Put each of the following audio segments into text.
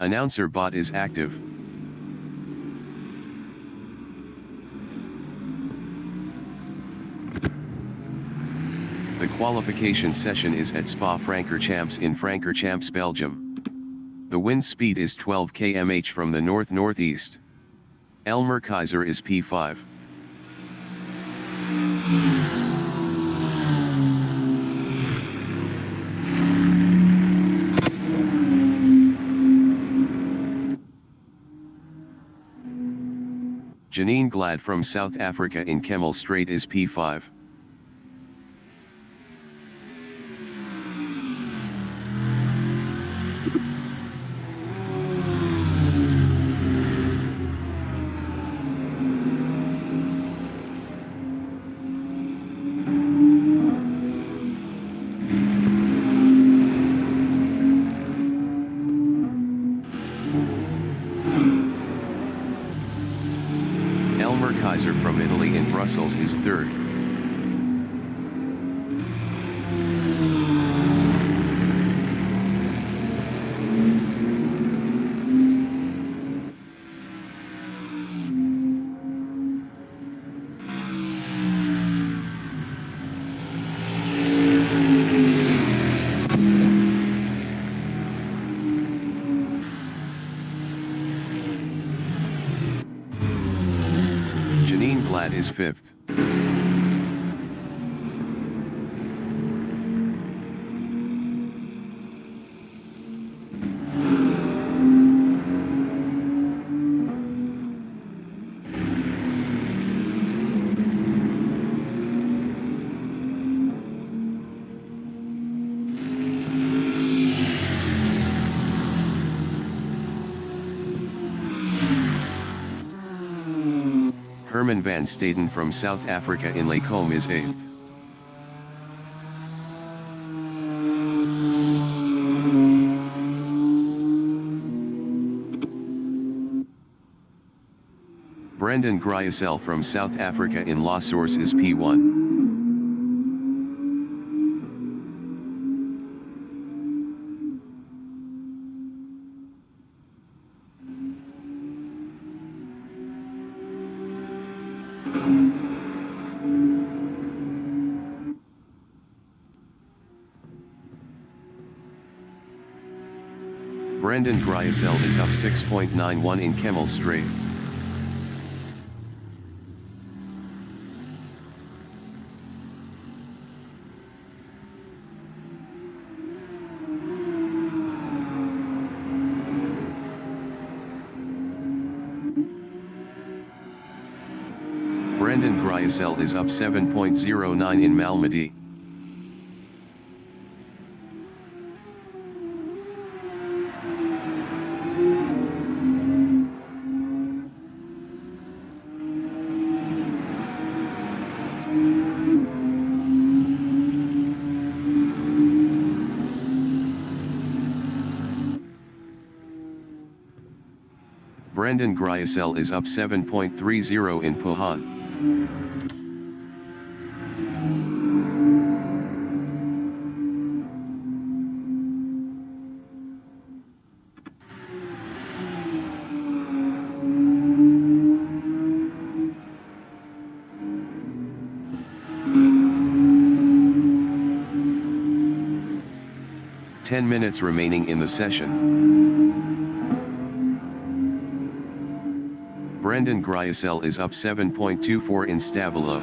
Announcer bot is active. The qualification session is at Spa-Francorchamps in Francorchamps, Belgium. The wind speed is 12 km/h from the north-northeast. Elmer Kaiser is P5. Janine Glad from South Africa in Kemmel Strait is P5. Elmer Kaiser from Italy in Brussels is third. Janine Glad is fifth. Herman van Staden from South Africa in Lacombe is 8th. Brendan Gryasel from South Africa in La Source is P1. Brendan Gryasel is up 6.91 in Kemmel Strait. Brendan Gryasel is up 7.09 in Malmedy. Brendan Gryasel is up 7.30 in Pohan. Ten minutes remaining in the session. Brendan Gryasel is up 7.24 in Stavelo.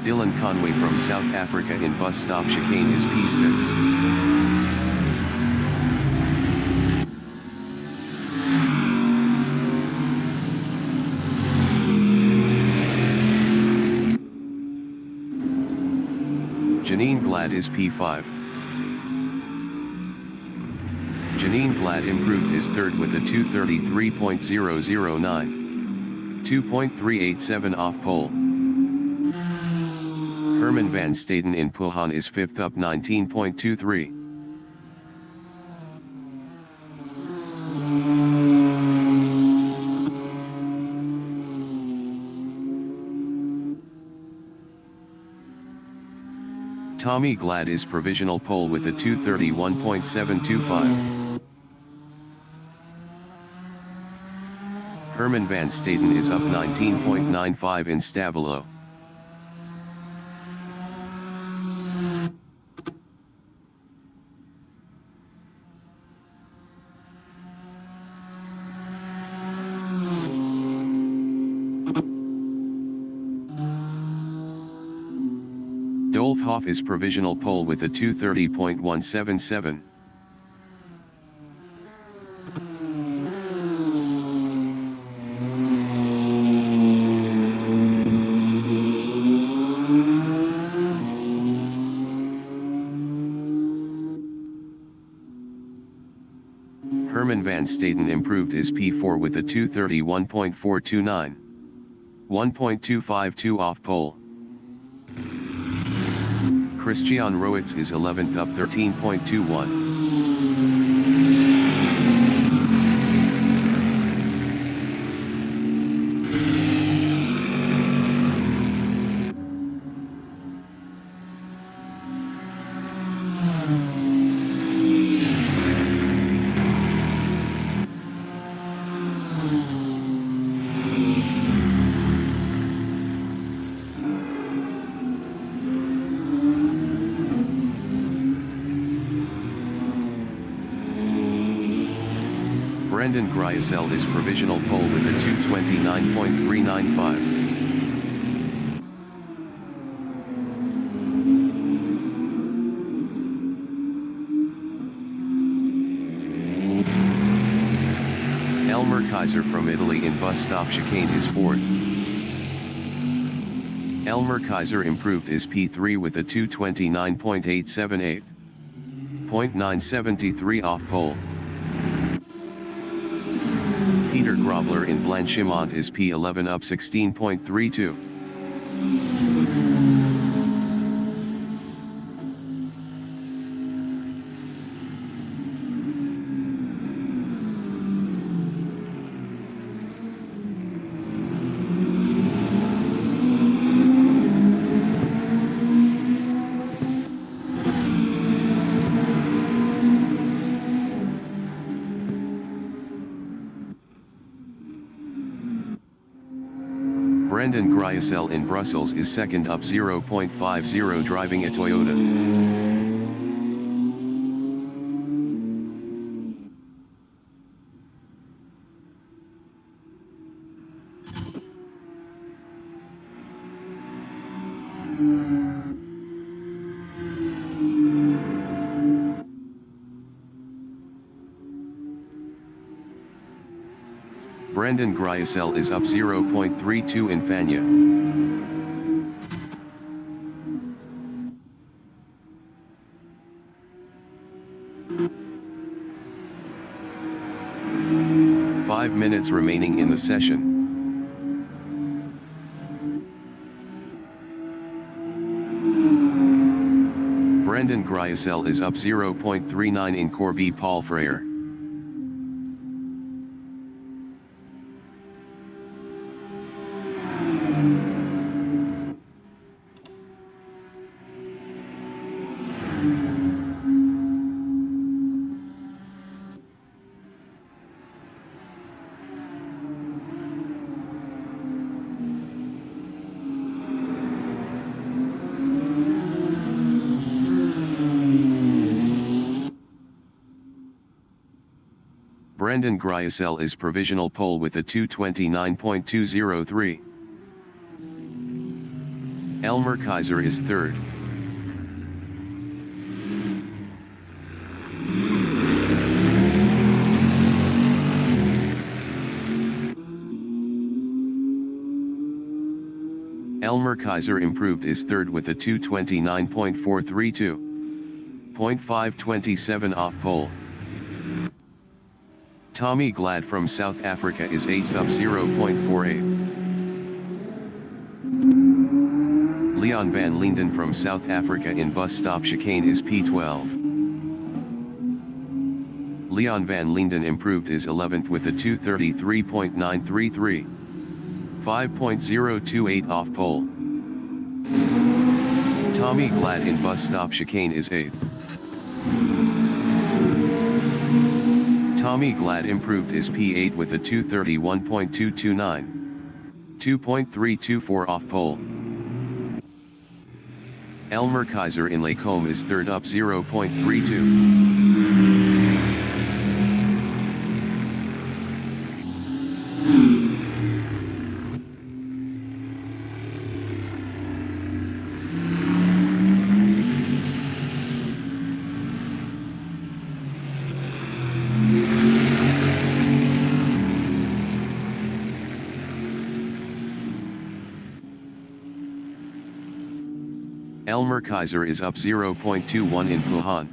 Dylan Conway from South Africa in bus stop chicane is P6. Janine Glad is P5. Janine Glad improved is third with a 2:33.009. 2.387 off pole. Herman van Staden in Puhan is fifth up 19.23. Tommy Glad is provisional pole with a 2:31.725. Herman van Staden is up 19.95 in Stavelo. Dolph Hoff is provisional pole with a 2:30.177. Herman van Staden improved his P4 with a 2:31.429. 1.252 off pole. Christian Roitz is 11th up 13.21. Brendan Griesel is provisional pole with a 2:29.395. Elmer Kaiser from Italy in bus stop chicane is fourth. Elmer Kaiser improved his P3 with a 2:29.878. 0.973 off pole. Peter Grobler in Blanchimont is P11 up 16.32. Brendan Griesel in Brussels is second up 0.50 driving a Toyota. Brendan Griesel is up 0.32 in Fania. Five minutes remaining in the session. Brendan Griesel is up 0.39 in Corby Paul Freyer. Brendan Griesel is provisional pole with a 2:29.203. Elmer Kaiser is third. Elmer Kaiser improved is third with a 2:29.432. 0.527 off pole. Tommy Glad from South Africa is 8th up 0.48. Leon van Linden from South Africa in bus stop chicane is P12. Leon van Linden improved is 11th with a 2:33.933. 5.028 off pole. Tommy Glad in bus stop chicane is 8th. Tommy Glad improved is P8 with a 2:31.229. 2.324 off pole. Elmer Kaiser in Lacombe is third up 0.32. Elmer Kaiser is up 0.21 in Puhan.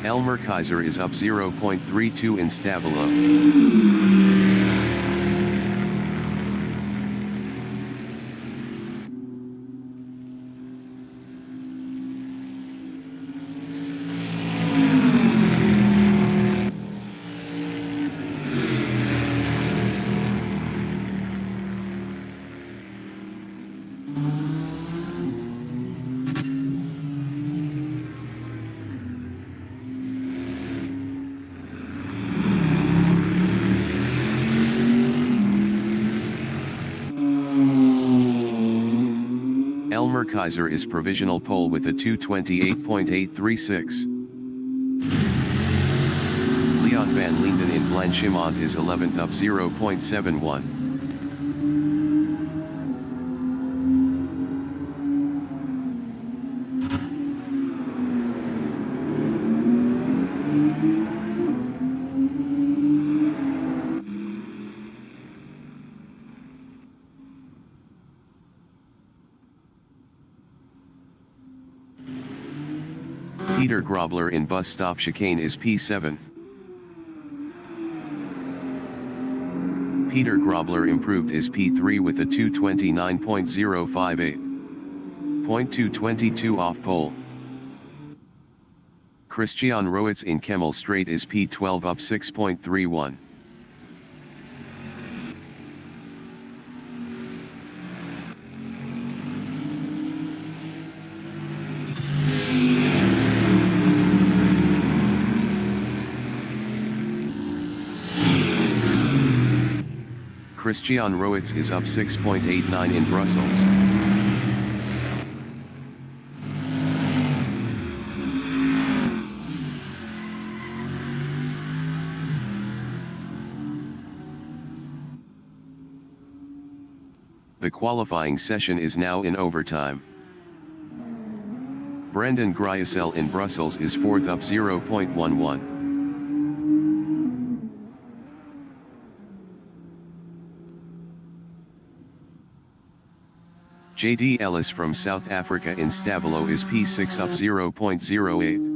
Elmer Kaiser is up 0.32 in Stabilo. Elmer Kaiser is provisional pole with a 2:28.836. Leon van Linden in Blanchimont is 11th up 0.71. Peter Grobler in bus stop chicane is P7. Peter Grobler improved is P3 with a 2:29.058. 0.222 off pole. Christian Rowitz in Kemmel Straight is P12 up 6.31. Christian Rowitz is up 6.89 in Brussels. The qualifying session is now in overtime. Brendan Gryasel in Brussels is 4th up 0.11. JD Ellis from South Africa in Stabilo is P6 up 0.08.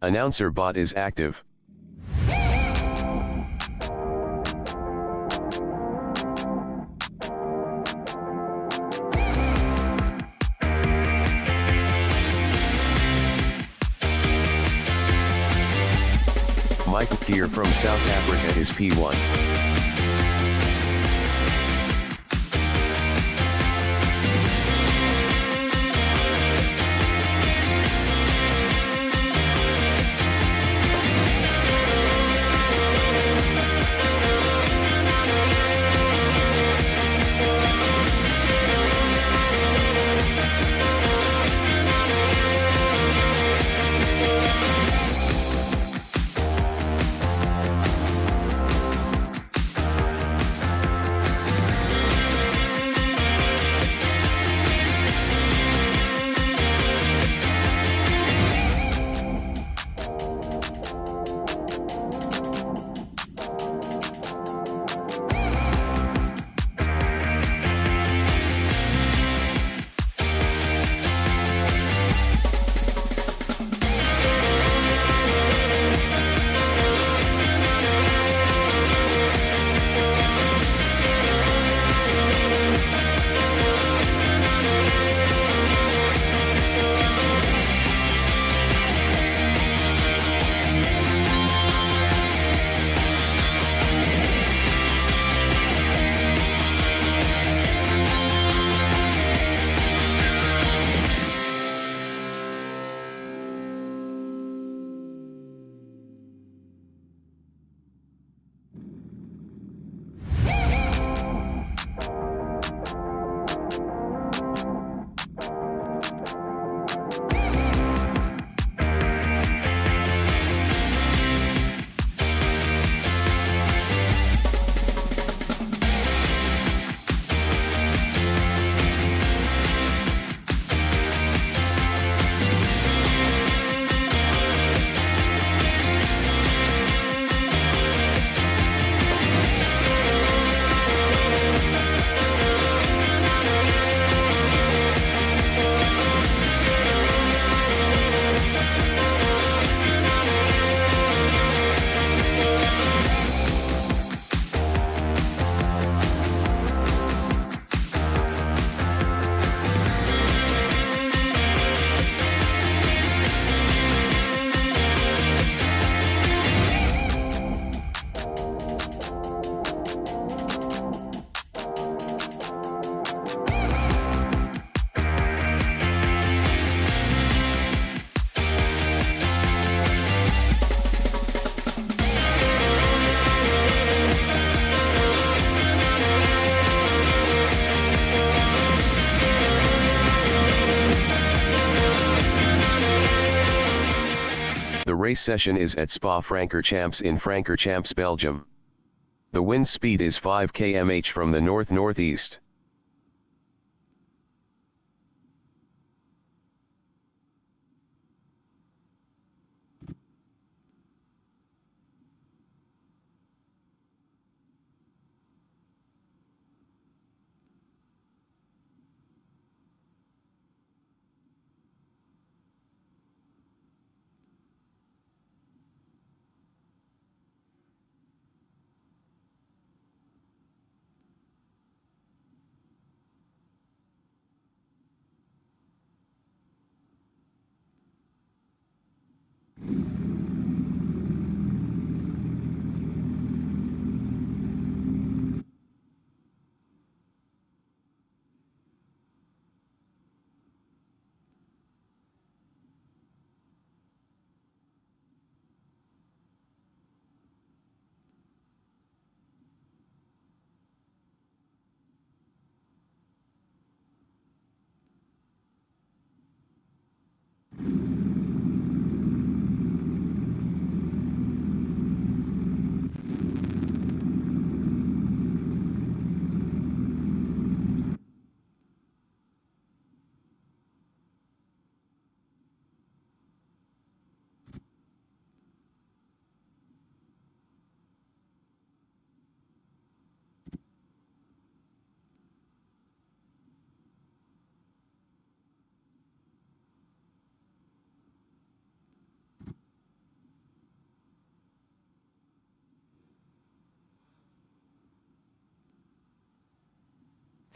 Announcer bot is active. Michael Kier from South Africa is P1. The race session is at Spa-Francorchamps in Francorchamps, Belgium. The wind speed is 5 km/h from the north-northeast.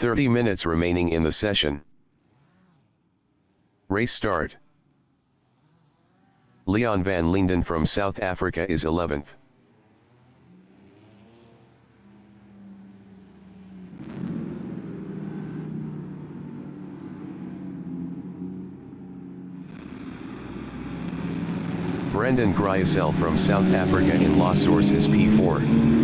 30 minutes remaining in the session. Race start. Leon van Linden from South Africa is 11th. Brendan Gryasel from South Africa in La Source is P4.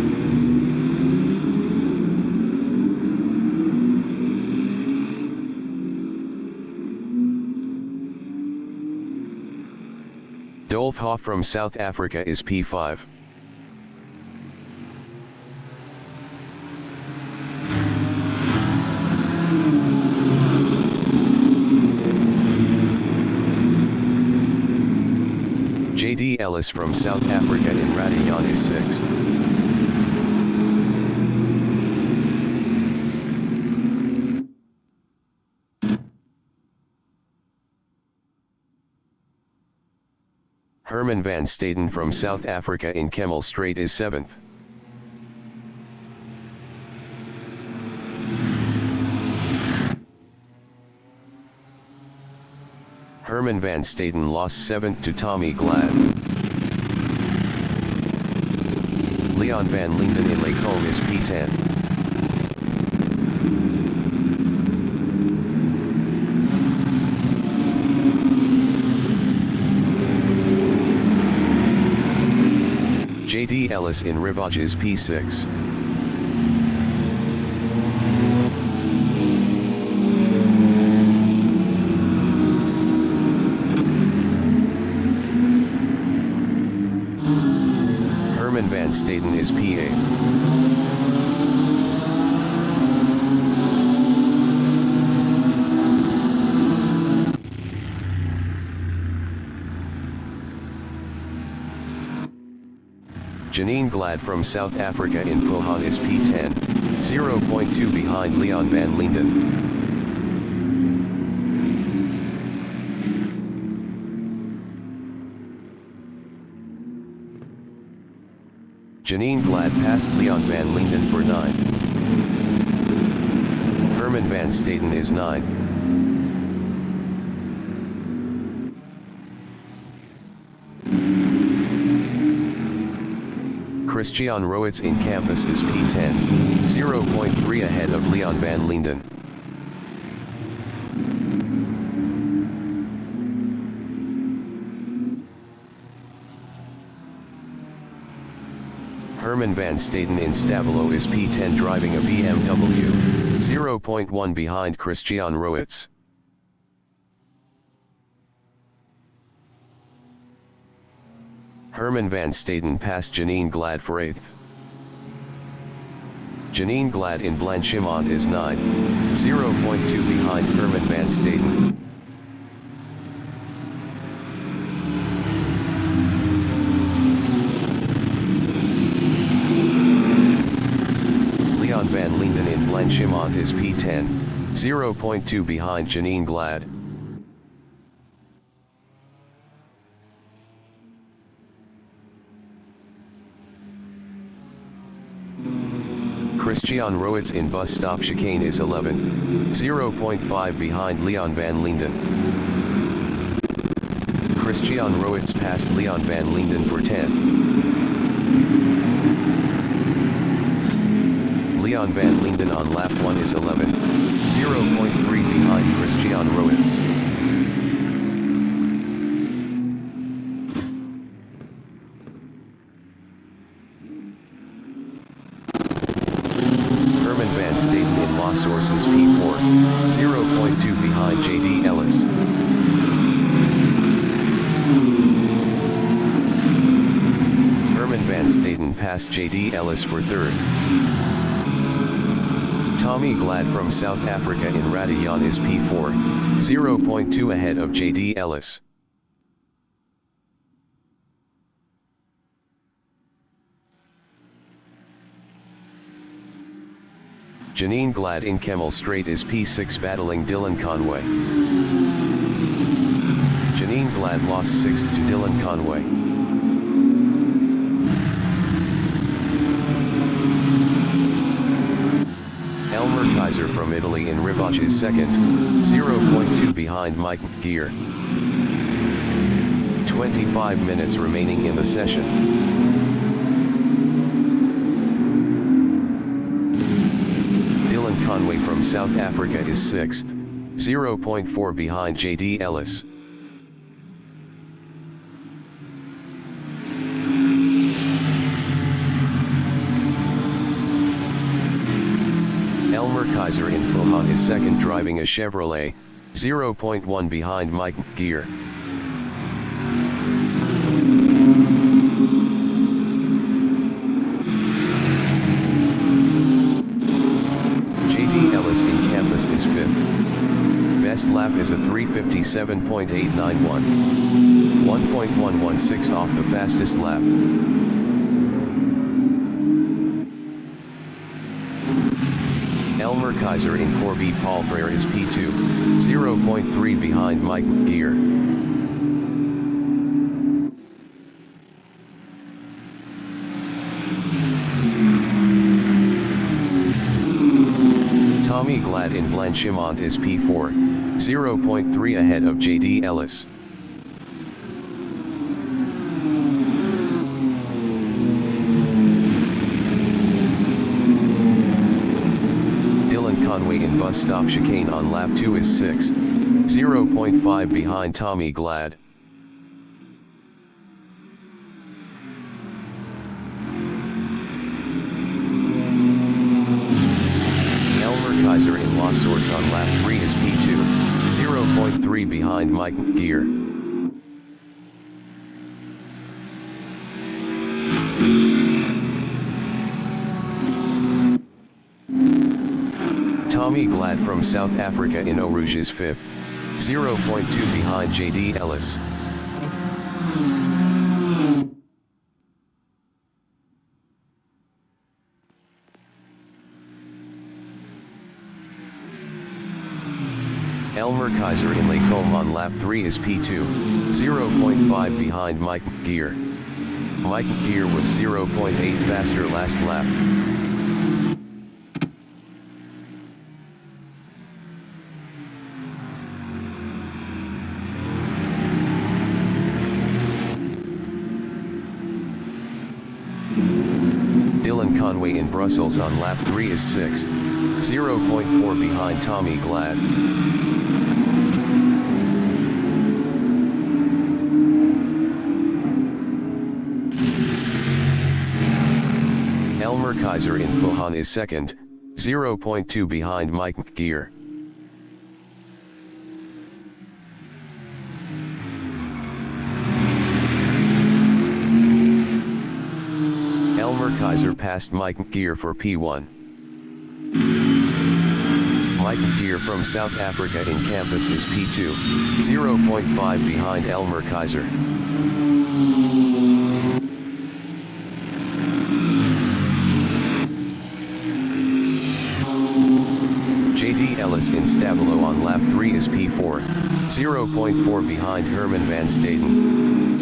Dolf Hoff from South Africa is P5. JD Ellis from South Africa in Radion is 6th. Herman van Staden from South Africa in Kemmel Strait is 7th. Herman van Staden lost 7th to Tommy Glad. Leon van Linden in Lacombe is P10. JD Ellis in Rivage is P6. Herman van Staden is P8. Janine Glad from South Africa in Pohan is P10, 0.2 behind Leon van Linden. Janine Glad passed Leon van Linden for 9th. Herman van Staden is 9th. Christian Roets in Campus is P10, 0.3 ahead of Leon van Linden. Herman van Staden in Stavelo is P10 driving a BMW, 0.1 behind Christian Roets. Herman van Staden passed Janine Glad for 8th. Janine Glad in Blanchimont is 9th, 0.2 behind Herman van Staden. Leon van Linden in Blanchimont is P10, 0.2 behind Janine Glad. Christian Roets in Bus Stop Chicane is 11th, 0.5 behind Leon van Linden. Christian Roets passed Leon van Linden for 10th. Leon van Linden on lap 1 is 11th, 0.3 behind Christian Roets. Herman van Staden in La Source is P4, 0.2 behind JD Ellis. Herman van Staden passed JD Ellis for 3rd. Tommy Glad from South Africa in Radion is P4, 0.2 ahead of JD Ellis. Janine Glad in Kemmel Strait is P6 battling Dylan Conway. Janine Glad lost 6th to Dylan Conway. Elmer Kaiser from Italy in Ribach is second, 0.2 behind Mike Gear. 25 minutes remaining in the session. Dylan Conway from South Africa is 6th, 0.4 behind JD Ellis. Elmer Kaiser in Fuhan is second driving a Chevrolet, 0.1 behind Mike Gear. JD Ellis in Campus is 5th. Best lap is a 3:57.891. 1.116 off the fastest lap. Elmer Kaiser in Corby Paul Frere is P2, 0.3 behind Mike Gear. Tommy Glad in Blanchimont is P4, 0.3 ahead of JD Ellis. Conway in Bus Stop Chicane on lap 2 is 6th, 0.5 behind Tommy Glad. Elmer Kaiser in La Source on lap 3 is P2, 0.3 behind Mike Gear. Tommy Glad from South Africa in Eau Rouge is 5th, 0.2 behind JD Ellis. Elmer Kaiser in Lacombe on lap 3 is P2, 0.5 behind Mike Gear. Mike Gear was 0.8 faster last lap. Dylan Conway in Brussels on lap 3 is 6th, 0.4 behind Tommy Glad. Elmer Kaiser in Fuhan is second, 0.2 behind Mike Gear. Elmer Kaiser passed Mike Gear for P1. Mike Gear from South Africa in Campus is P2, 0.5 behind Elmer Kaiser. JD Ellis in Stabilo on lap 3 is P4, 0.4 behind Herman van Staden.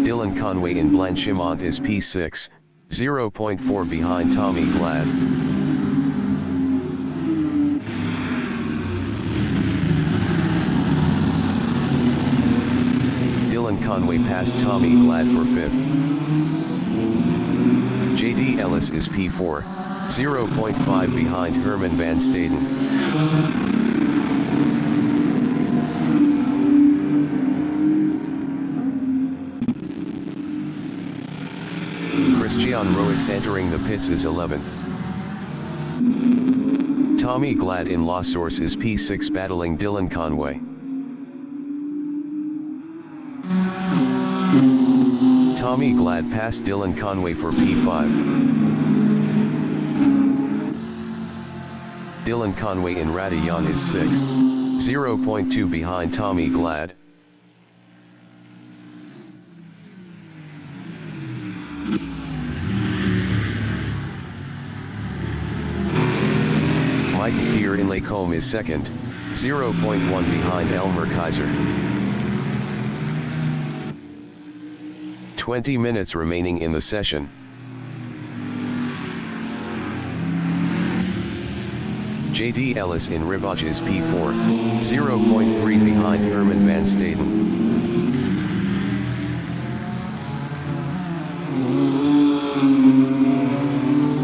Dylan Conway in Blanchimont is P6, 0.4 behind Tommy Glad. Dylan Conway passed Tommy Glad for 5th. JD Ellis is P4, 0.5 behind Herman van Staden. Christian Roix entering the pits is 11th. Tommy Glad in La Source is P6 battling Dylan Conway. Tommy Glad passed Dylan Conway for P5. Dylan Conway in Radion is 6th, 0.2 behind Tommy Glad. Mike Gear in Lacombe is second, 0.1 behind Elmer Kaiser. 20 minutes remaining in the session. JD Ellis in Rivage is P4, 0.3 behind Herman van Staden.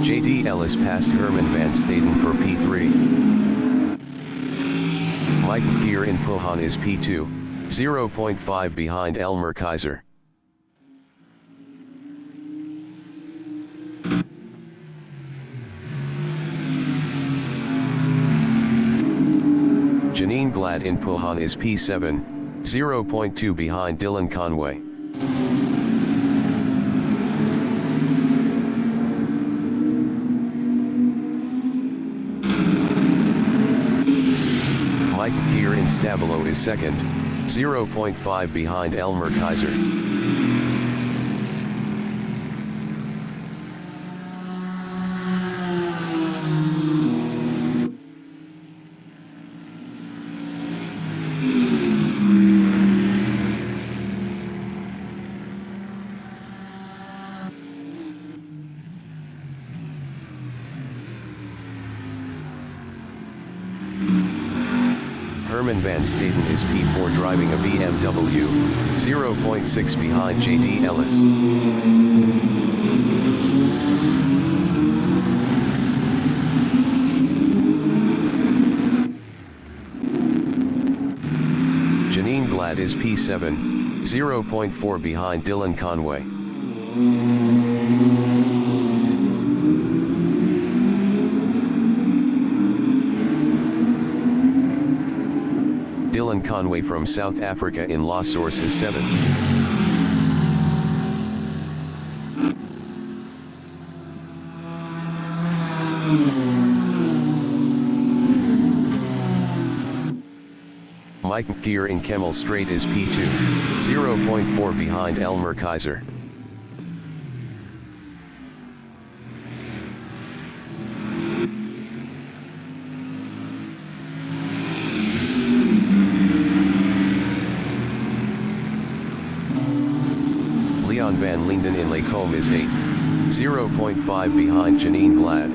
JD Ellis passed Herman van Staden for P3. Mike Geer in Pohan is P2, 0.5 behind Elmer Kaiser. Janine Glad in Pohan is P7, 0.2 behind Dylan Conway. Mike Geer in Stabilo is second, 0.5 behind Elmer Kaiser. Herman van Staden is P4 driving a BMW, 0.6 behind JD Ellis. Janine Glad is P7, 0.4 behind Dylan Conway. Dylan Conway from South Africa in La Source is 7th. Mike Geer in Kemmel Strait is P2, 0.4 behind Elmer Kaiser. Leon van Linden in Lacombe is 8, 0.5 behind Janine Glad.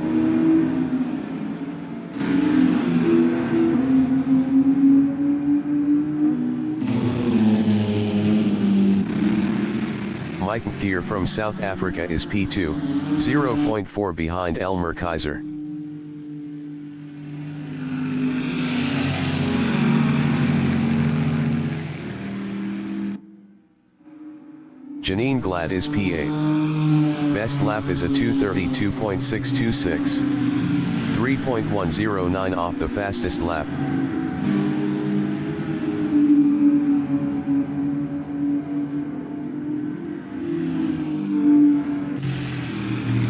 Mike Geer from South Africa is P2, 0.4 behind Elmer Kaiser. Janine Glad is P8. Best lap is a 2:32.626. 3.109 off the fastest lap.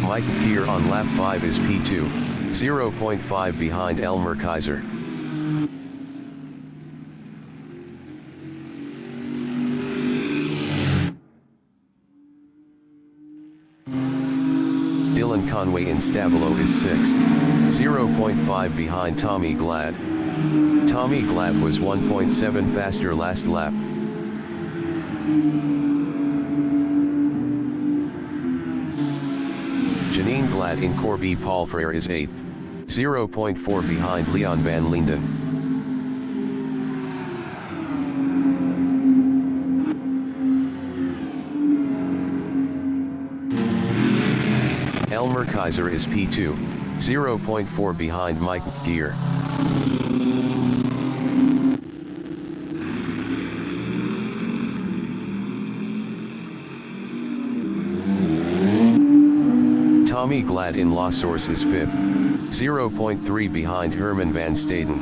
Mike Geer on lap 5 is P2, 0.5 behind Elmer Kaiser. Dylan Conway in Stabilo is 6th, 0.5 behind Tommy Glad. Tommy Glad was 1.7 faster last lap. Janine Glad in Corby Palfrere is 8th, 0.4 behind Leon van Linden. Elmer Kaiser is P2, 0.4 behind Mike Geer. Tommy Glad in La Source is 5th, 0.3 behind Herman van Staden.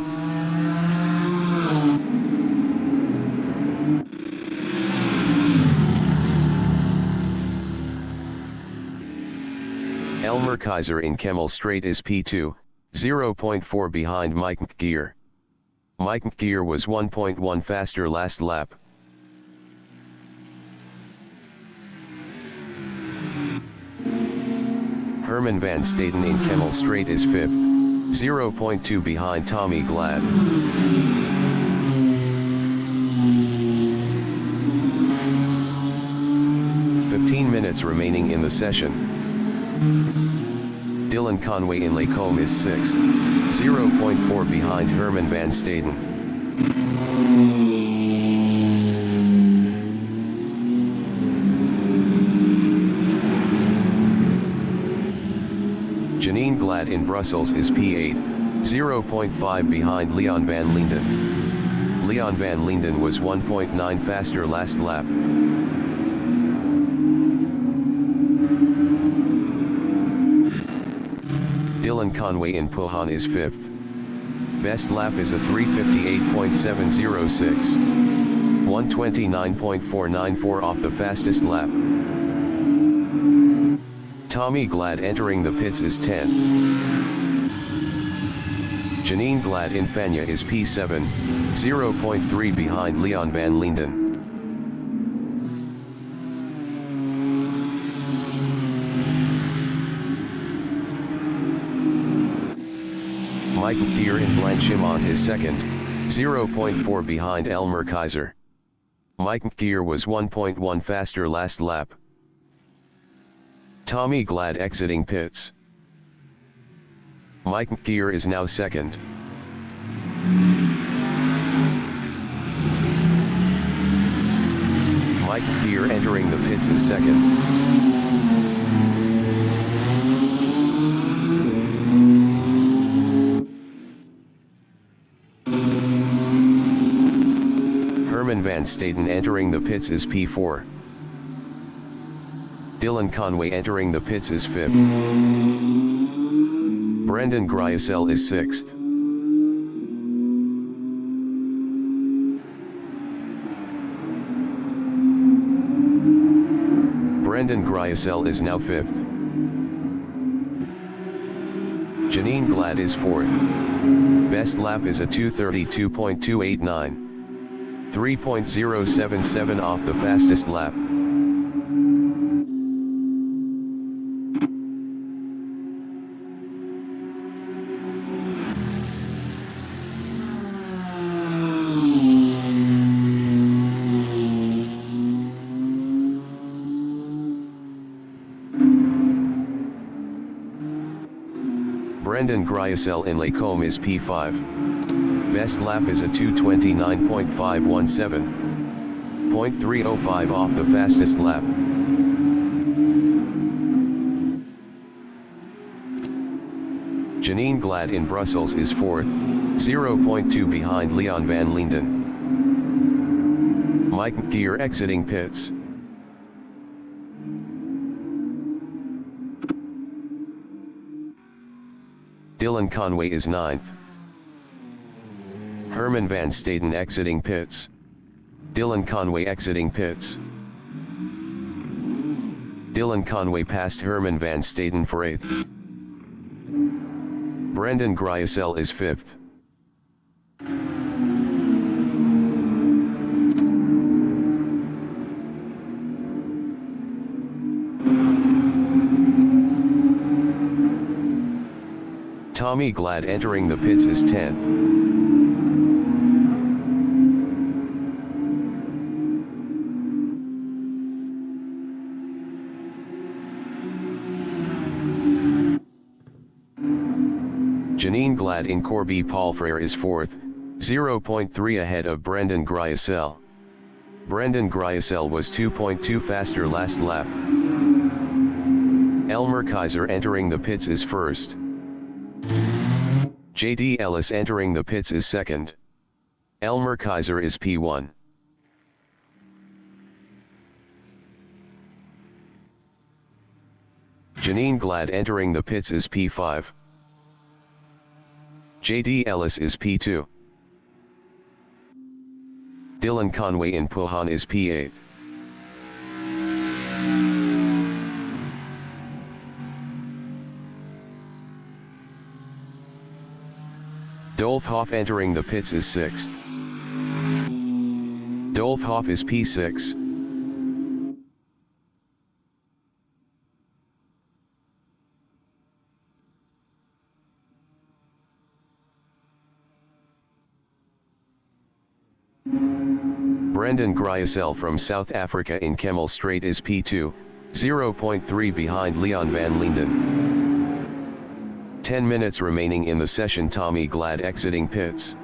Elmer Kaiser in Kemmel Strait is P2, 0.4 behind Mike Geer. Mike Geer was 1.1 faster last lap. Herman van Staden in Kemmel Strait is 5th, 0.2 behind Tommy Glad. 15 minutes remaining in the session. Dylan Conway in Lacombe is 6th, 0.4 behind Herman van Staden. Janine Glad in Brussels is P8, 0.5 behind Leon van Linden. Leon van Linden was 1.9 faster last lap. Dylan Conway in Pohon is 5th. Best lap is a 3:58.706. 1:29.494 off the fastest lap. Tommy Glad entering the pits is 10th. Janine Glad in Fania is P7, 0.3 behind Leon van Linden. Mike Thier in Blanchimont is 2nd, 0.4 behind Elmer Kaiser. Mike Thier was 1.1 faster last lap. Tommy Glad exiting pits. Mike Thier is now 2nd. Mike Thier entering the pits is 2nd. Herman van Staden entering the pits is P4. Dylan Conway entering the pits is 5th. Brendan Gryasel is 6th. Brendan Gryasel is now 5th. Janine Glad is 4th. Best lap is a 2:32.289. 3.077 off the fastest lap. Brendan Gryasel in Lacombe is P5. Best lap is a 2:29.517. 0.305 off the fastest lap. Janine Glad in Brussels is 4th, 0.2 behind Leon van Linden. Mike Gier exiting pits. Dylan Conway is 9th. Herman van Staden exiting pits. Dylan Conway exiting pits. Dylan Conway passed Herman van Staden for 8th. Brendan Gryasel is 5th. Tommy Glad entering the pits is 10th. Janine Glad in Corby Palfrere is 4th, 0.3 ahead of Brendan Gryasel. Brendan Gryasel was 2.2 faster last lap. Elmer Kaiser entering the pits is 1st. JD Ellis entering the pits is 2nd. Elmer Kaiser is P1. Janine Glad entering the pits is P5. JD Ellis is P2. Dylan Conway in Pohon is P8. Dolph Hoff entering the pits is 6th. Dolph Hoff is P6. Brendan Gryasel from South Africa in Kemmel Straight is P2, 0.3 behind Leon van Linden. 10 minutes remaining in the session. Tommy Glad exiting pits.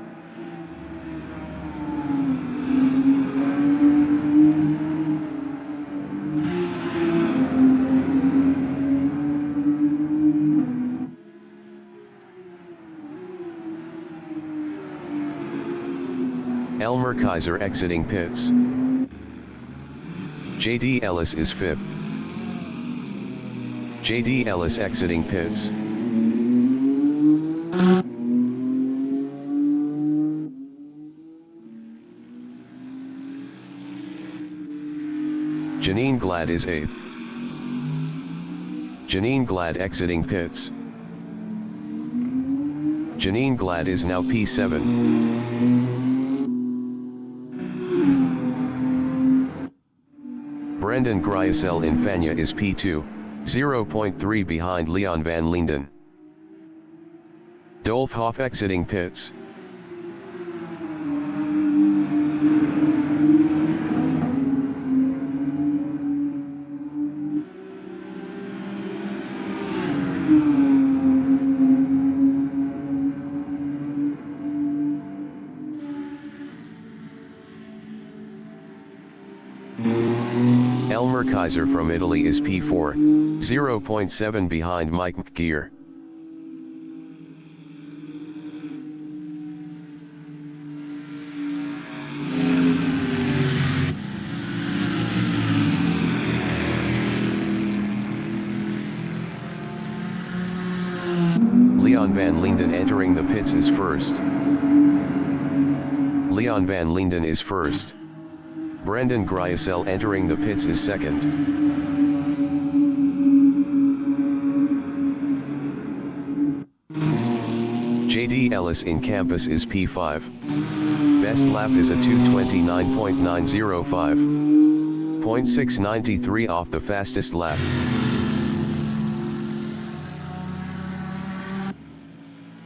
Elmer Kaiser exiting pits. JD Ellis is 5th. JD Ellis exiting pits. Janine Glad is 8th. Janine Glad exiting pits. Janine Glad is now P7. Brendan Gryasel in Fania is P2, 0.3 behind Leon van Linden. Dolph Hoff exiting pits. Elmer Kaiser from Italy is P4, 0.7 behind Mike McGear. Leon van Linden entering the pits is first. Leon van Linden is first. Brendan Gryasel entering the pits is second. JD Ellis in Campus is P5. Best lap is a 2:29.905. 0.693 off the fastest lap.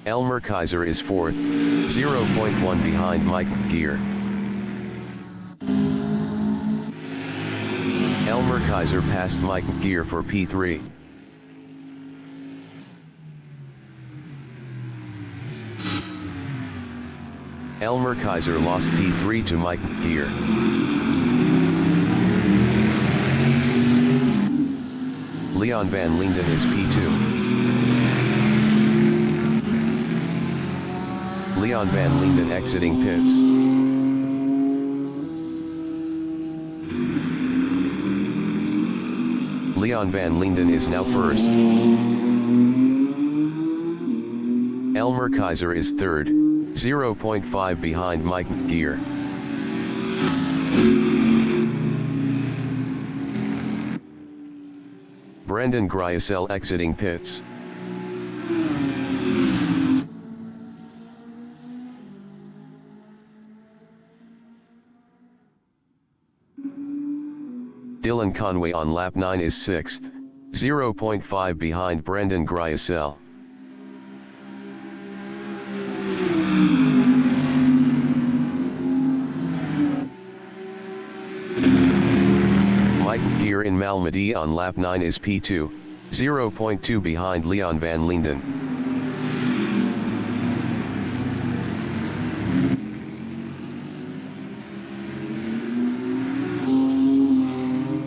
Elmer Kaiser is 4th, 0.1 behind Mike McGear. Elmer Kaiser passed Mike McGear for P3. Elmer Kaiser lost P3 to Mike McGear. Leon van Linden is P2. Leon van Linden exiting pits. Leon van Linden is now first. Elmer Kaiser is third, 0.5 behind Mike McGear. Brendan Gryasel exiting pits. Dylan Conway on lap 9 is 6th, 0.5 behind Brendan Gryasel. Mike McGear in Malmedy on lap 9 is P2, 0.2 behind Leon van Linden.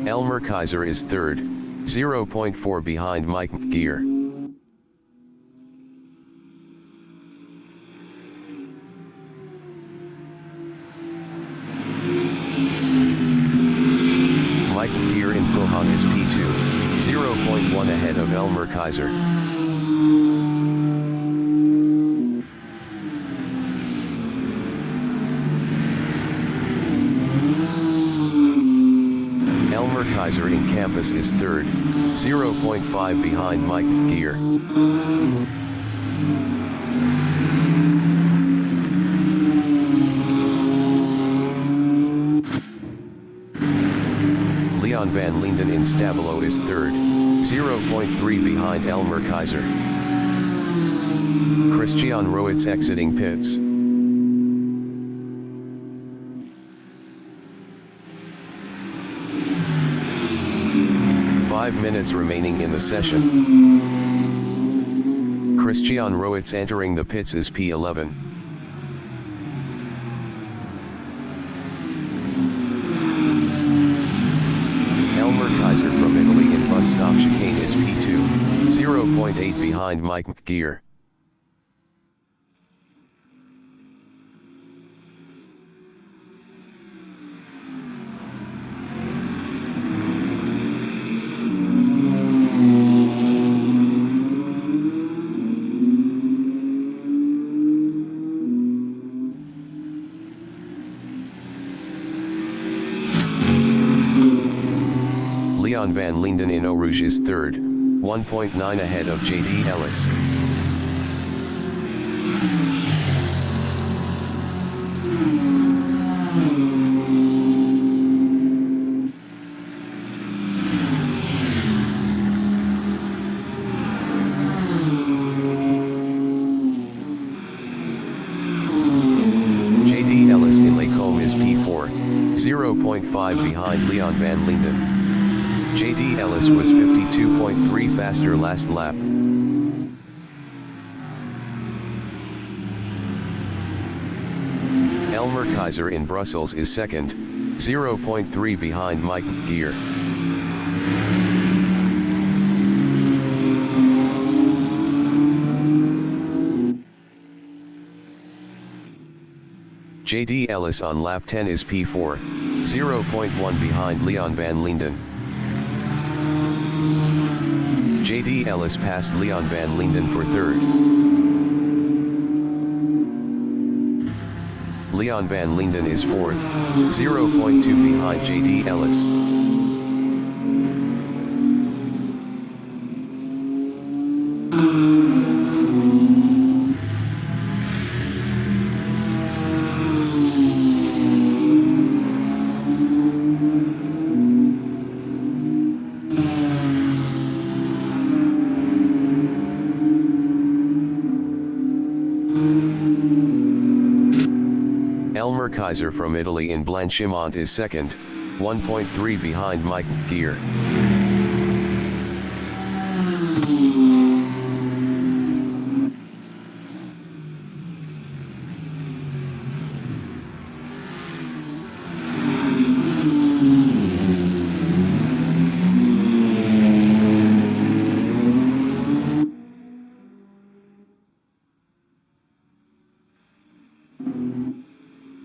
Elmer Kaiser is third, 0.4 behind Mike McGear. Mike McGear in Pohang is P2, 0.1 ahead of Elmer Kaiser. Elmer Kaiser in Campus is third, 0.5 behind Mike McGear. Leon van Linden in Stabilo is third, 0.3 behind Elmer Kaiser. Christian Roets exiting pits. 5 minutes remaining in the session. Christian Roets entering the pits is P11. Elmer Kaiser from Italy in bus stop chicane is P2, 0.8 behind Mike McGear. Leon van Linden in Eau Rouge is third, 1.9 ahead of J.D. Ellis. J.D. Ellis in Lacombe is P4, 0.5 behind Leon van Linden. J.D. Ellis was 52.3 faster last lap. Elmer Kaiser in Brussels is second, 0.3 behind Mike McGear. J.D. Ellis on lap 10 is P4, 0.1 behind Leon van Linden. J.D. Ellis passed Leon van Linden for third. Leon van Linden is fourth, 0.2 behind J.D. Ellis. Elmer Kaiser from Italy in Blanchimont is second, 1.3 behind Mike McGear.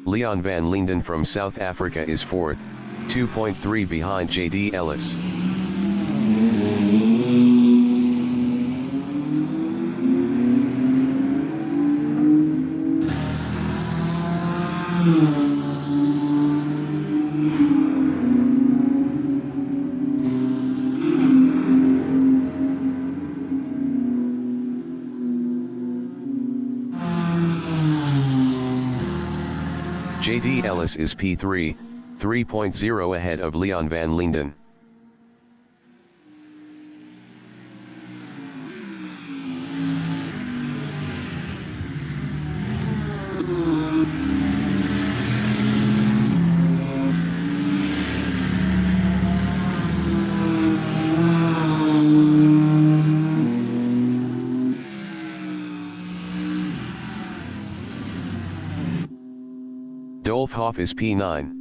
Leon van Linden from South Africa is fourth, 2.3 behind J.D. Ellis. J.D. Ellis is P3, 3.0 ahead of Leon van Linden. Dolph is P9.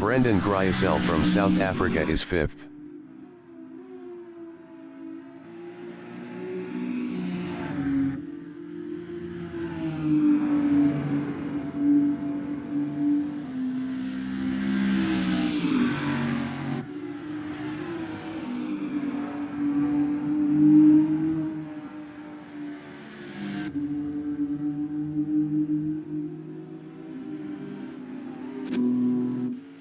Brendan Gryasel from South Africa is fifth.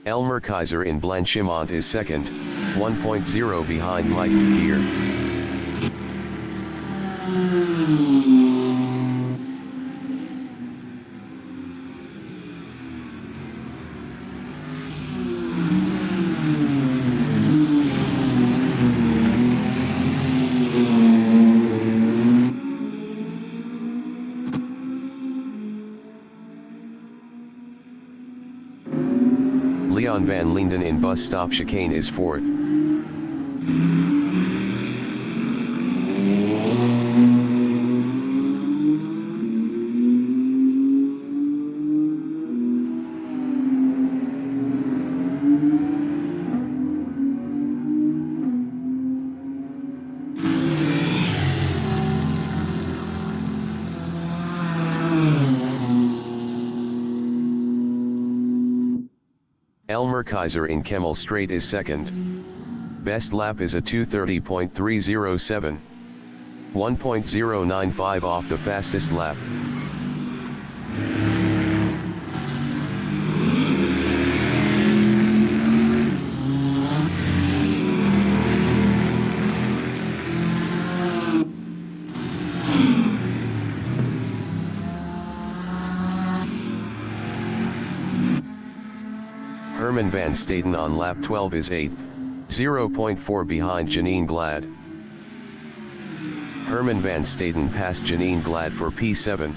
Elmer Kaiser in Blanchimont is second, 1.0 behind Mike McGear. Leon van Linden in bus stop chicane is 4th. Elmer Kaiser in Kemmel Straight is 2nd. Best lap is a 2:30.307. 1.095 off the fastest lap. Herman van Staden on lap 12 is 8th, 0.4 behind Janine Glad. Herman van Staden passed Janine Glad for P7.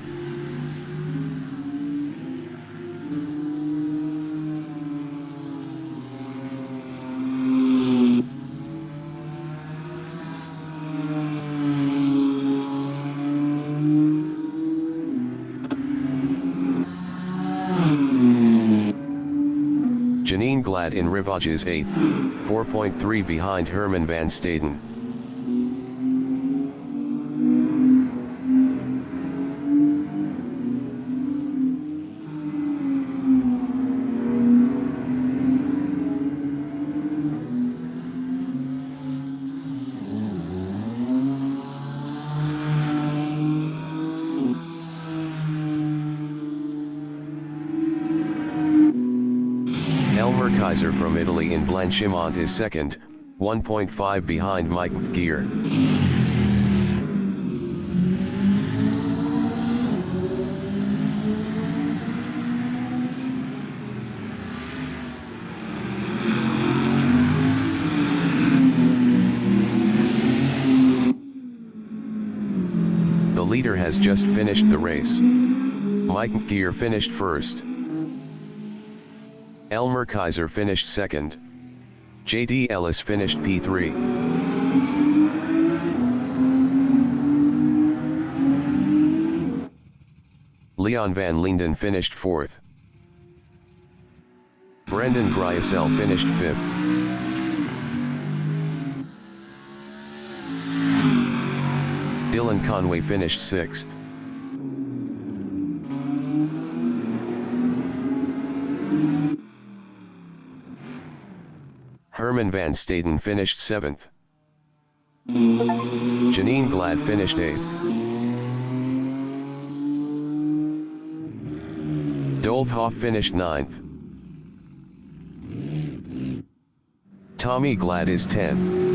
Janine Glad in Rivage is 8th, 4.3 behind Herman van Staden. Elmer Kaiser from Italy in Blanchimont is 2nd, 1.5 behind Mike Gear. The leader has just finished the race. Mike Gear finished 1st. Elmer Kaiser finished 2nd. J.D. Ellis finished P3. Leon van Linden finished 4th. Brendan Gryasel finished 5th. Dylan Conway finished 6th. Herman van Staden finished 7th. Janine Glad finished 8th. Dolph Hoff finished 9th. Tommy Glad is 10th.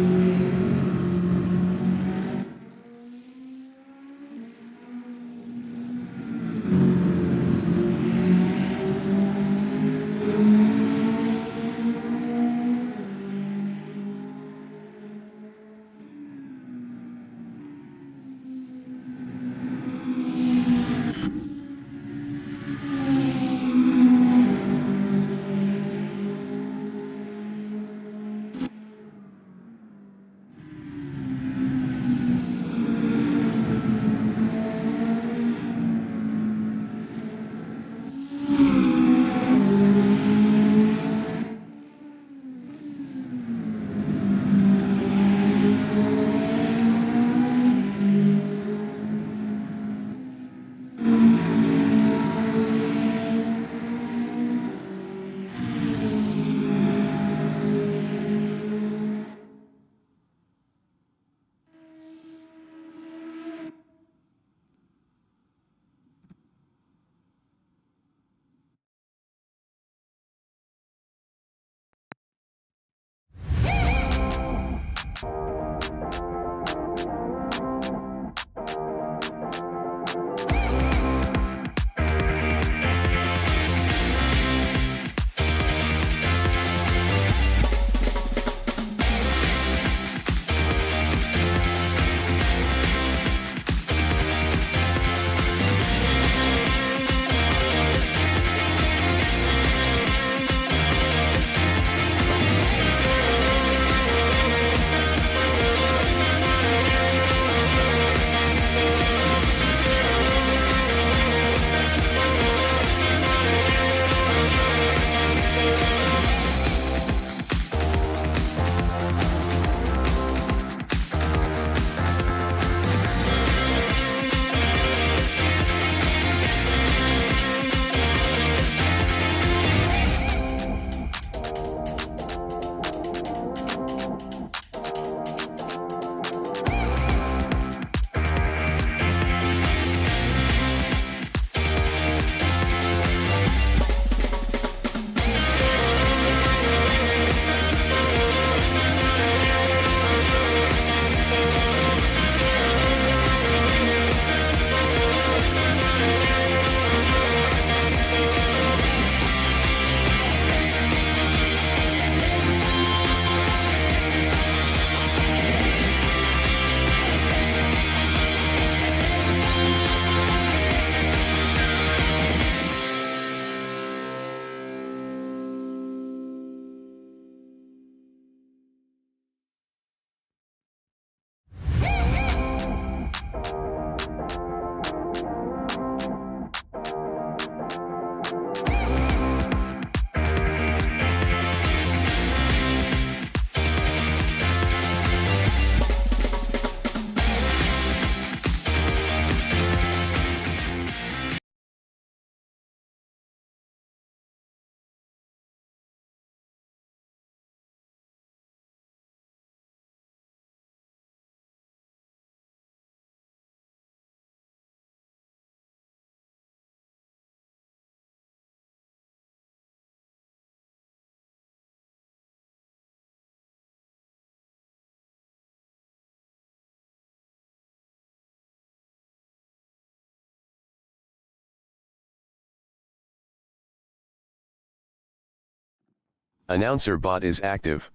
Announcer bot is active.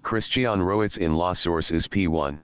Christian Roets in law sources P1.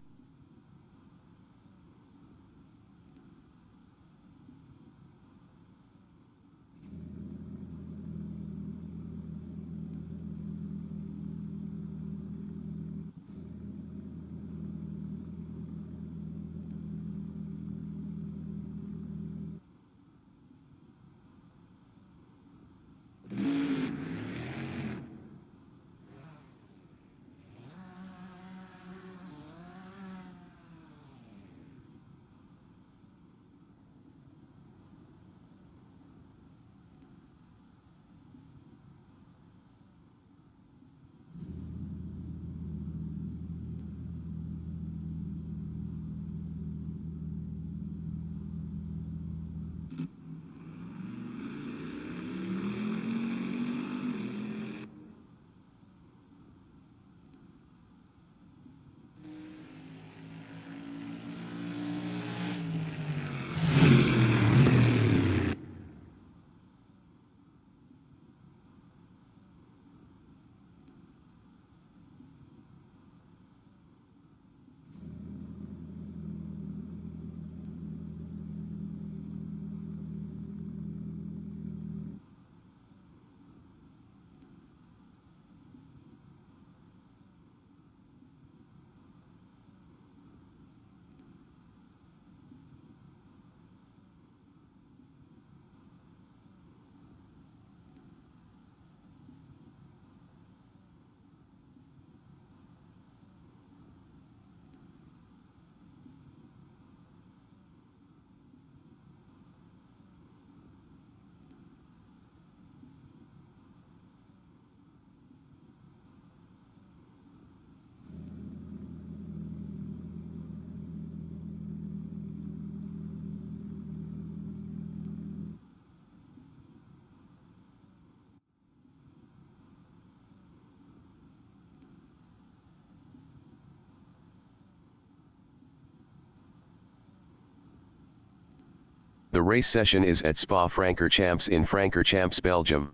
The race session is at Spa-Francorchamps in Francorchamps, Belgium.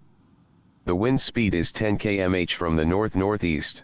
The wind speed is 10 km/h from the north-northeast.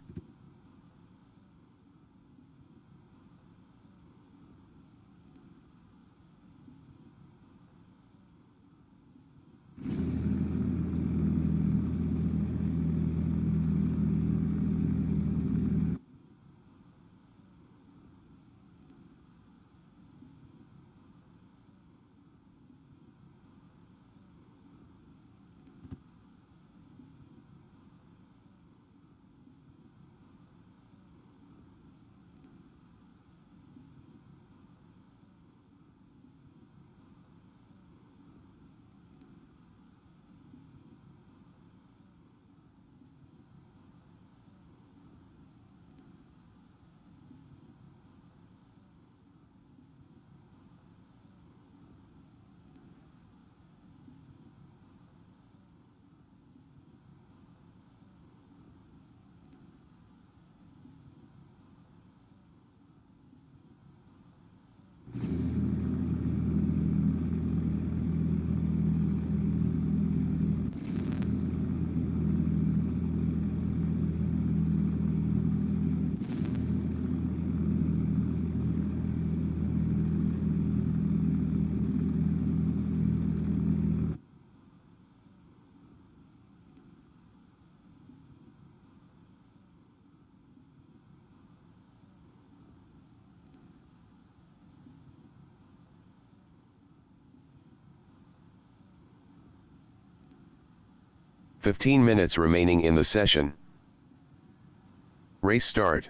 "15 minutes remaining in the session. Race start.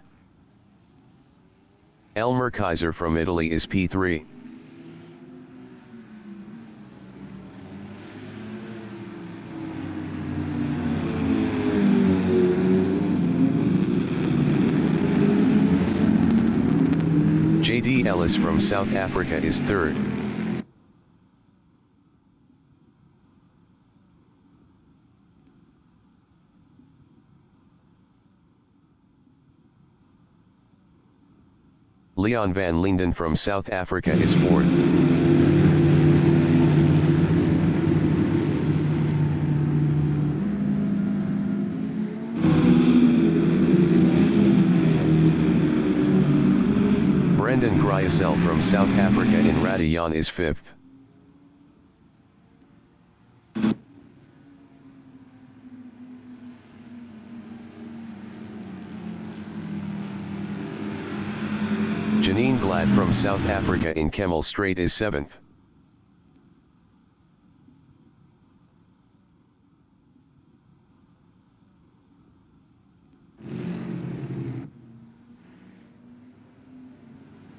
Elmer Kaiser from Italy is P3. JD Ellis from South Africa is third. Leon van Linden from South Africa is 4th. Brendan Gryasel from South Africa in Radion is 5th. Janine Glad from South Africa in Kemmel Strait is 7th.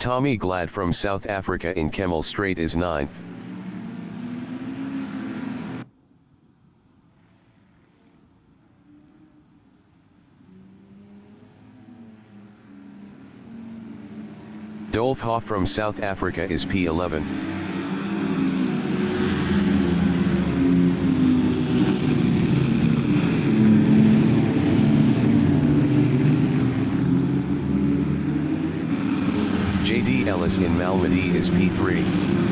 Tommy Glad from South Africa in Kemmel Strait is 9th. Dolf Hoff from South Africa is P11. JD Ellis in Malmedy is P3.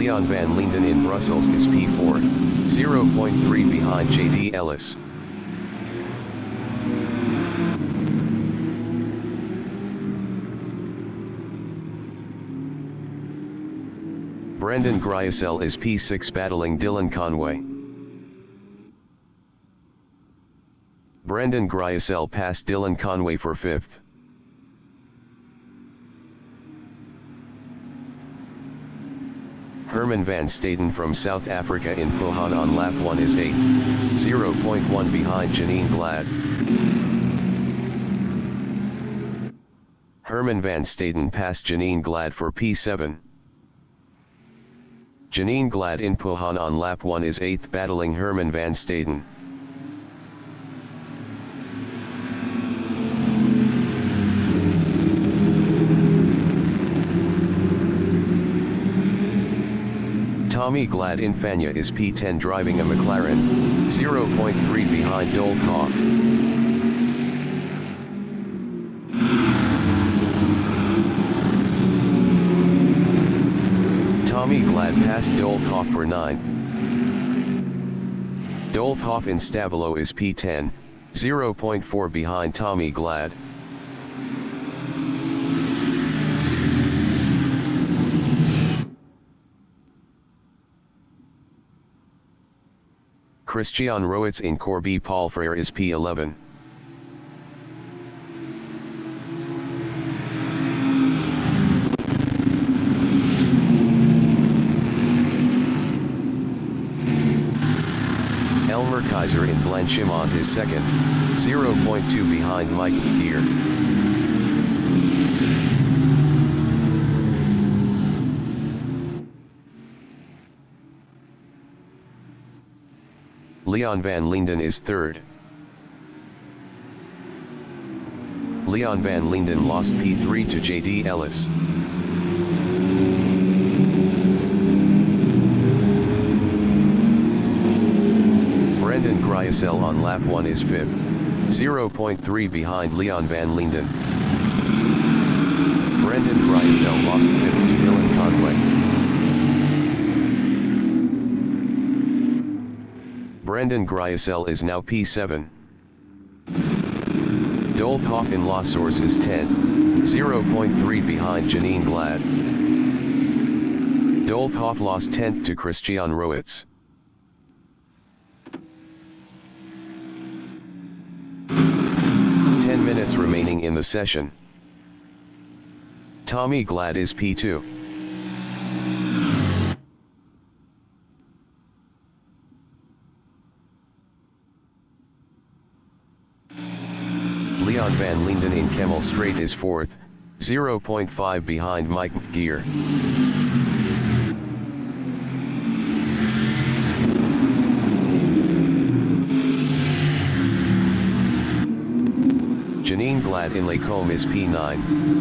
Leon van Linden in Brussels is P4, 0.3 behind JD Ellis. Brendan Gryasel is P6 battling Dylan Conway. Brendan Gryasel passed Dylan Conway for 5th. Herman van Staden from South Africa in Pohon on lap 1 is 8th, 0.1 behind Janine Glad. Herman van Staden passed Janine Glad for P7. Janine Glad in Pohon on lap 1 is 8th battling Herman van Staden. Tommy Glad in Fanya is P10 driving a McLaren, 0.3 behind Dolf Hoff. Tommy Glad passed Dolf Hoff for 9th. Dolf Hoff in Stavilo is P10, 0.4 behind Tommy Glad. Christian Roets in Corby Palfrere is P11. Elmer Kaiser in Blanchimont is 2nd, 0.2 behind Mike Gear. Leon van Linden is 3rd. Leon van Linden lost P3 to JD Ellis. Brendan Gryasel on lap 1 is 5th, 0.3 behind Leon van Linden. Brendan Gryasel lost 5th to Dylan Conway. Brendan Gryasel is now P7. Dolf Hoff in La Source is 10, 0.3 behind Janine Glad. Dolf Hoff lost 10th to Christian Roets. Minutes remaining in the session. Tommy Glad is P2. Leon van Linden in Kemmel Strait is 4th, 0.5 behind Mike Gear. Janine Glad in Lacombe is P9,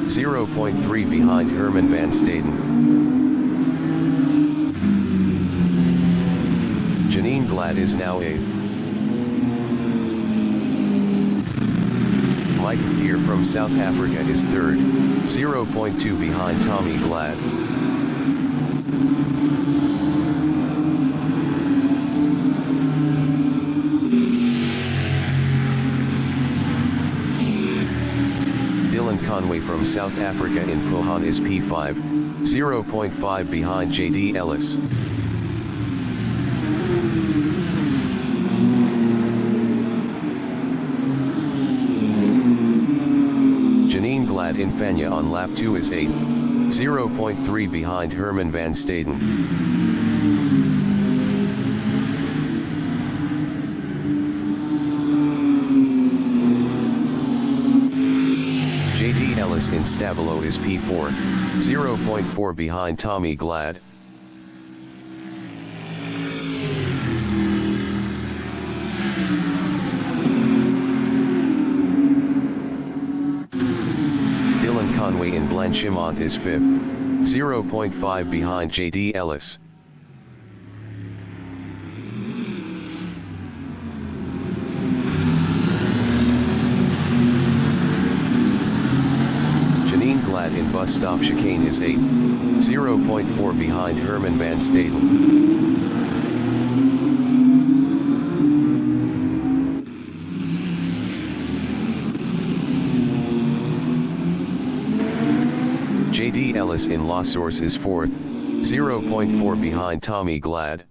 0.3 behind Herman van Staden. Janine Glad is now 8th. Mike here from South Africa is 3rd, 0.2 behind Tommy Glad. Conway from South Africa in Pohan is P5, 0.5 behind JD Ellis. Janine Glad in Fanya on lap 2 is 8, 0.3 behind Herman van Staden. Ellis in Stabilo is P4, 0.4 behind Tommy Glad. Dylan Conway in Blanchimont is 5th, 0.5 behind JD Ellis. Glad in Bus Stop Chicane is 8, 0.4 behind Herman van Staden. JD Ellis in La Source is 4th, 0.4 behind Tommy Glad.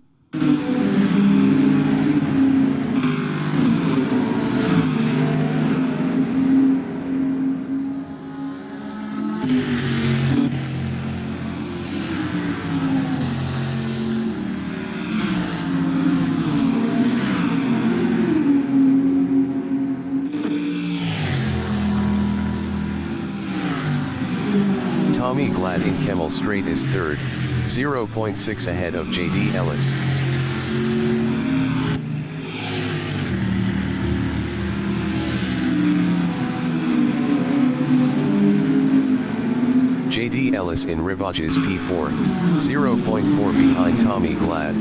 Tommy Glad in Kemmel Straight is 3rd, 0.6 ahead of JD Ellis. JD Ellis in Rivage is P4, 0.4 behind Tommy Glad.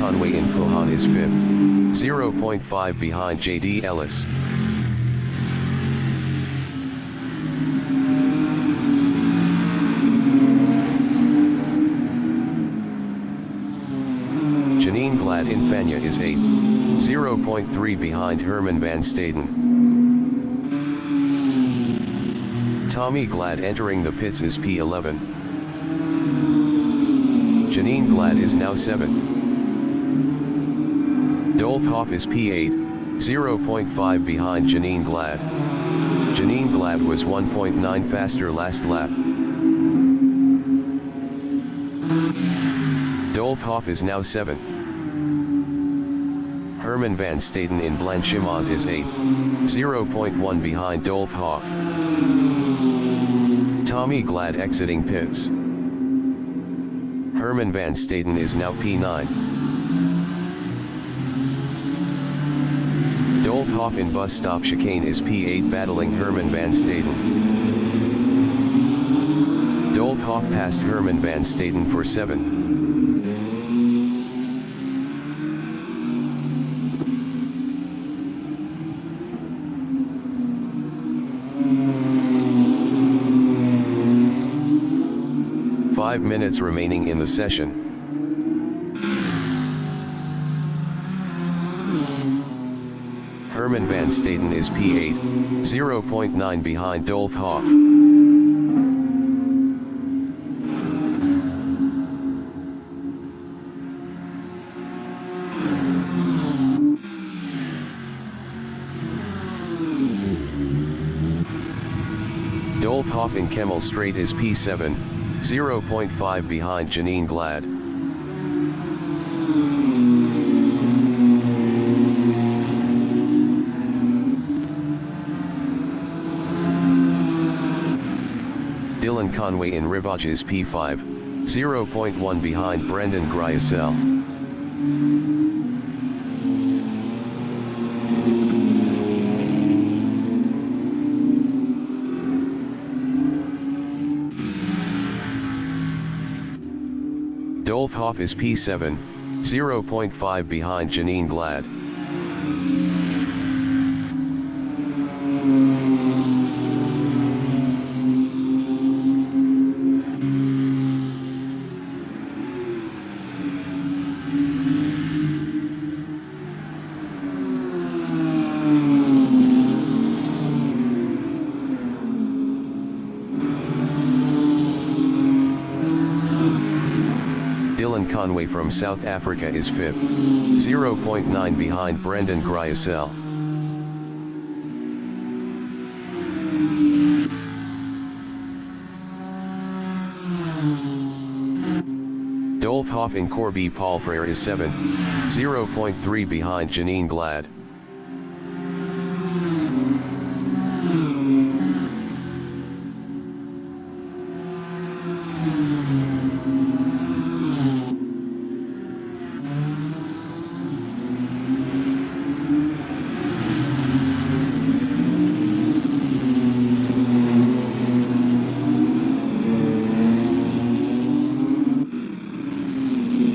Conway in Pohan is 5th, 0.5 behind JD Ellis. Janine Glad in Fanya is 8th, 0.3 behind Herman van Staden. Tommy Glad entering the pits is P11. Janine Glad is now 7th. Dolph Hoff is P8, 0.5 behind Janine Glad. Janine Glad was 1.9 faster last lap. Dolph Hoff is now 7th. Herman van Staden in Blanchimont is 8th, 0.1 behind Dolph Hoff. Tommy Glad exiting pits. Herman van Staden is now P9. Dolph Hoff in Bus Stop Chicane is P8 battling Herman van Staden. Dolph Hoff passed Herman van Staden for 7th. Five minutes remaining in the session. Herman van Staden is P8, 0.9 behind Dolph Hoff. Dolph Hoff in Kemmel Straight is P7, 0.5 behind Janine Glad. Dylan Conway in Rivage is P5, 0.1 behind Brendan Griesel. Dolph Hoff is P7, 0.5 behind Janine Glad. Dylan Conway from South Africa is 5th, 0.9 behind Brendan Griesel. Dolph Hoff in Corby Palfrere is 7th, 0.3 behind Janine Glad.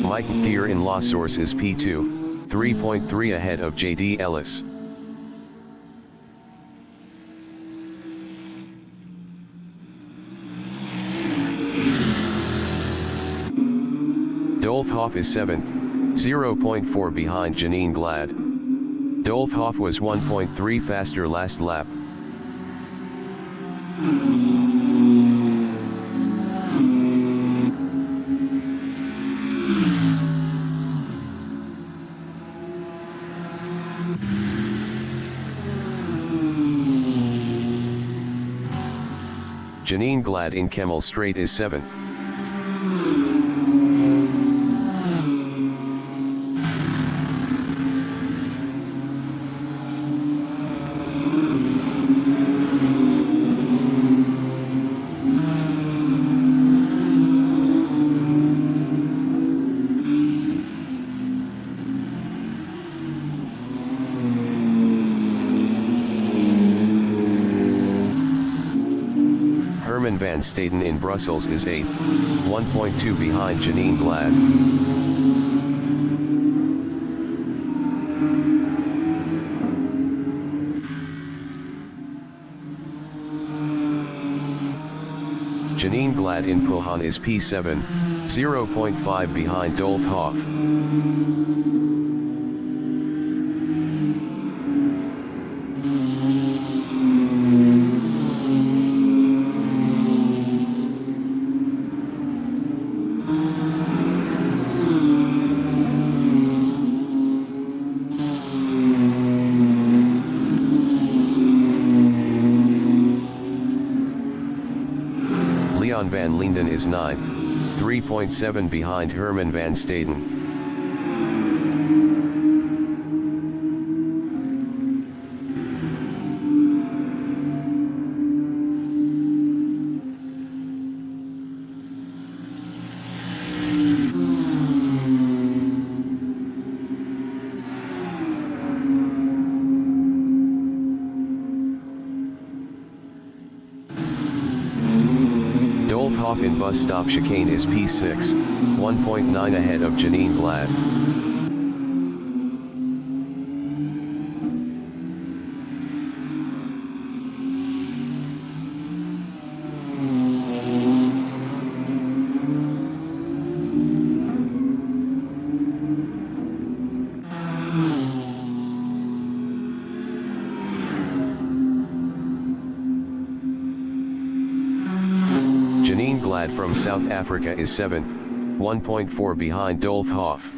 Mike Gear in La Source is P2, 3.3 ahead of JD Ellis. Dolph Hoff is 7th, 0.4 behind Janine Glad. Dolph Hoff was 1.3 faster last lap. Janine Glad in Kemmel Straight is 7th. Herman van Staden in Brussels is 8th, 1.2 behind Janine Glad. Janine Glad in Pohon is P7, 0.5 behind Dolph Hoff. Leon van Linden is 9th, 3.7 behind Herman van Staden. Dolph Hoff in Bus Stop Chicane is P6, 1.9 ahead of Janine Glad. Janine Glad from South Africa is 7th, 1.4 behind Dolph Hoff.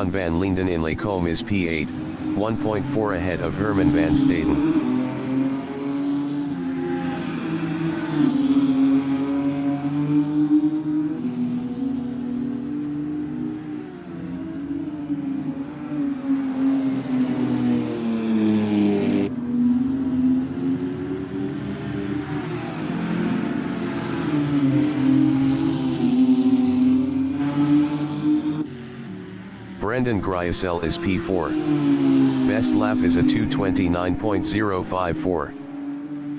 Leon van Linden in Lacombe is P8, 1.4 ahead of Herman van Staden. Brendan Gryasel is P4. Best lap is a 2:29.054.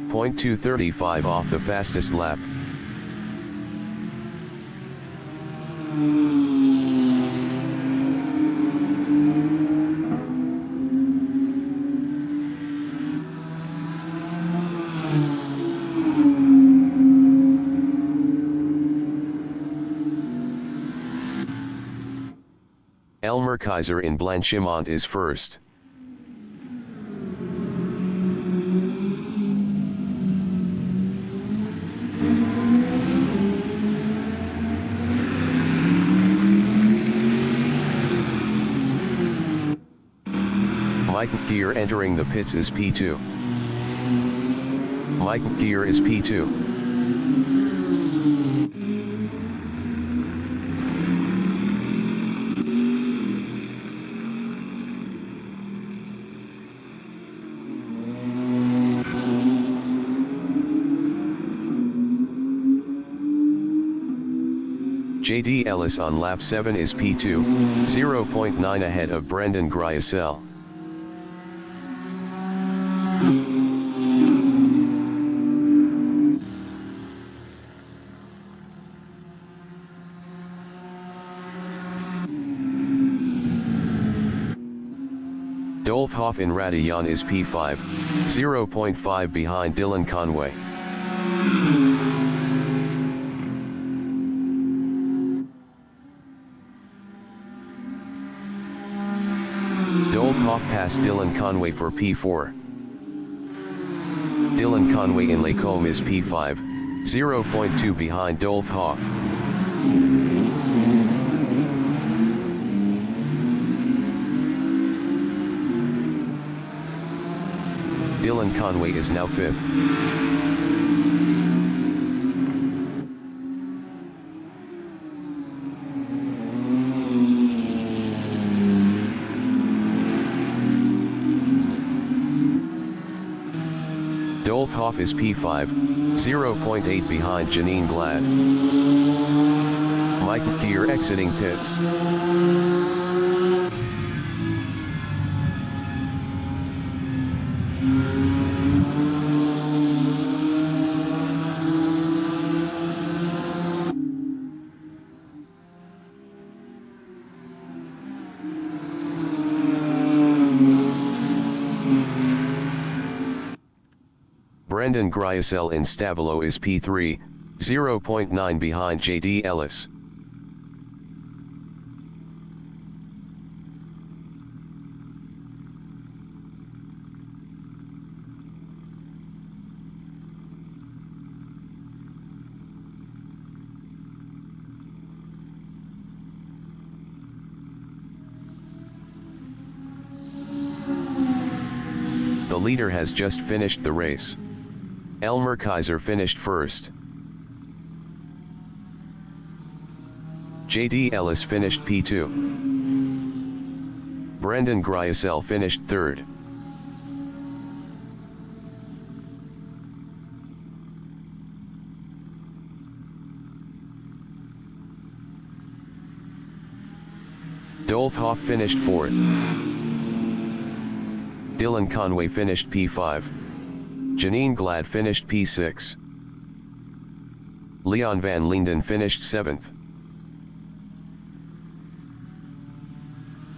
0.235 off the fastest lap. Elmer Kaiser in Blanchimont is first. Mike Gear entering the pits is P2. Mike Gear is P2. JD Ellis on lap 7 is P2, 0.9 ahead of Brendan Gryasel. Dolph Hoff in Radion is P5, 0.5 behind Dylan Conway. Dolph Hoff passed Dylan Conway for P4. Dylan Conway in Lacombe is P5, 0.2 behind Dolph Hoff. Dylan Conway is now 5th. Dolph Hoff is P5, 0.8 behind Janine Glad. Mike Gear exiting pits. Brendan Gryasel in Stavelo is P3, 0.9 behind JD Ellis. The leader has just finished the race. Elmer Kaiser finished first. JD Ellis finished P2. Brendan Gryasel finished third. Dolph Hoff finished fourth. Dylan Conway finished P5. Janine Glad finished P6. Leon van Linden finished 7th.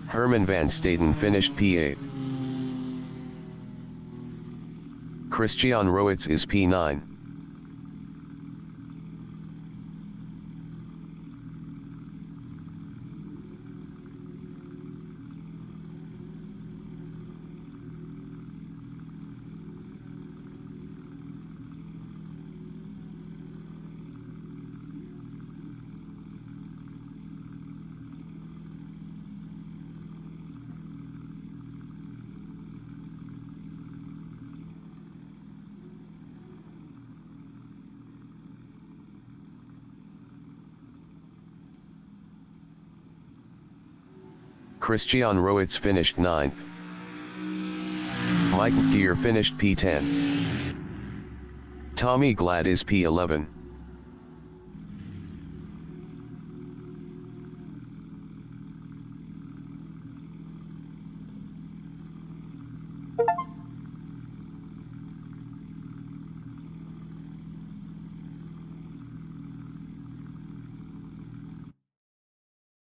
Herman van Staden finished P8. Christian Rowitz is P9. Christian Roets finished 9th. Mike Gear finished P10. Tommy Glad is P11.